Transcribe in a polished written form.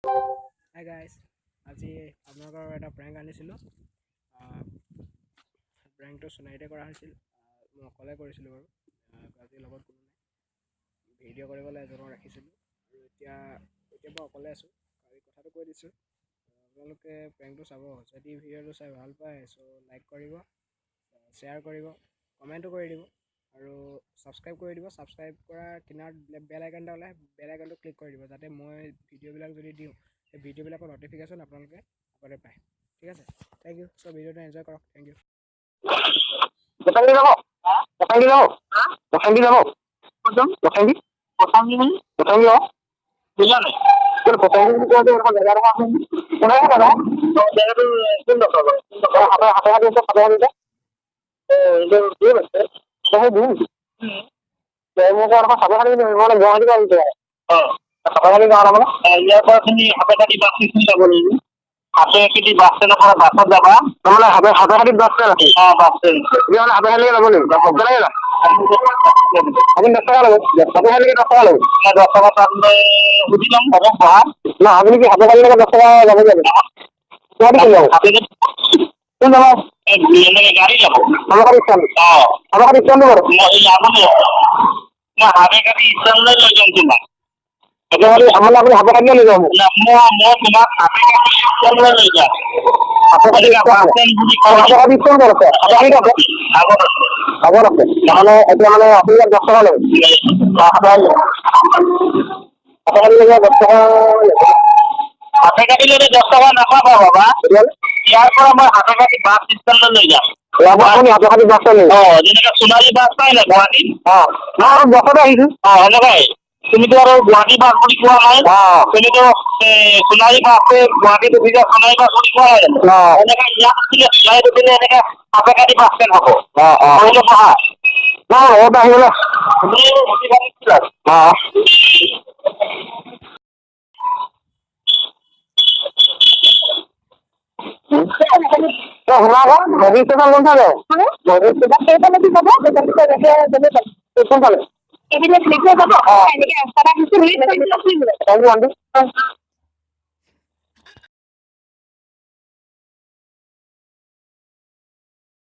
Hi guys, আজি আপোনালোকৰ এটা প্ৰেংক আনিছিলোঁ। প্ৰেংকটো সোণাৰীতে কৰা হৈছিল। মই অকলে কৰিছিলোঁ বাৰু। আজিৰ লগত কোনো নাই। ভিডিঅ' কৰিবলৈ এজনক ৰাখিছিলোঁ আৰু এতিয়া মই অকলে আছোঁ। কালি কথাটো কৈ দিছোঁ, আপোনালোকে প্ৰেংকটো চাব। যদি ভিডিঅ'টো চাই ভাল পায় লাইক কৰিব, শ্বেয়াৰ কৰিব, কমেণ্টো কৰি দিব আৰু ছাবস্ক্ৰাইব কৰি দিব। ছাবস্ক্ৰাইব কৰা কিনাৰত বেল আইকন এটা ওলাই, বেল আইকনটো ক্লিক কৰি দিব, যাতে মই ভিডিঅ'বিলাক যদি দিওঁ সেই ভিডিঅ'বিলাকৰ নটিফিকেশ্যন আপোনালোকে আগতে পায়। ঠিক আছে, থেংক ইউ। চ' ভিডিঅ'টো এনজয় কৰক। Thank U. ইয়াৰ পৰা তুমি হাতে কাটি বাছ ষ্টেচন যাব লাগিব। হাতে কাটি বাছ ষ্টেণ্ডৰ পৰা বাছত যাবা, নহ'লে হাতে কাটি বাছ ষ্টেণ্ড আছে। বাছ ষ্টেণ্ড তেতিয়াহ'লে হাতে কাটিলৈকে যাব লাগিব। আপুনি 10 টকা ল'ব, হাতে কাটিলৈকে 10 টকা ল'ব। 10 টকা তাত সুধি ল'ম, হ'ব পঢ়া ন। আপুনি কি হাতে কাটিলৈকে 10 টকা যাব লাগিব? কোন যাব? গাড়ী যাব আমাৰ ষ্টেণ্ড। আমাৰ ষ্টেণ্ডটো বাৰু মই হাতে কাটি ষ্টেণ্ডলৈ লৈ যাম তোমাক। আপুনি হাতে কাটিলে লৈ যাব। মই তোমাক হাতে কাটি ষ্টেণ্ডলৈ লৈ যাম। হাতে কাটি ষ্টেণ্ড ক'ত আছে? আগত আছে। নহ'লে এতিয়া মানে আপুনি 10 টকা ল'ব। হাতে কাটিলৈকে 10 টকা। হাতে কাটিলৈকে 10 টকা নাপাবা বাবা। ইয়াৰ পৰা মই হাতে কাটি বাছ ষ্টেণ্ডলৈ লৈ যাম। আপুনি হাতে কাটি বাছ ষ্টেণ্ড যেনেকে সোণাৰী বাছ পাই নাই গুৱাহাটীত? নহয় বাছতে আহিছোঁ। সেনেকুৱাই। তুমিতো আৰু গুৱাহাটী বাছ বুলি কোৱা নাই। তুমিতো সোণাৰী বাছ গুৱাহাটীত উঠিছে, সোণাৰী বাছ বুলি কোৱা নাই জানো? এনেকে ইয়াত উঠিলে সোণাৰীত উঠিলে এনেকে হাতে কাটি বাছ ষ্টেণ্ড হ'ব। আহিলে পঢ়া ঘৰত আহিবলৈ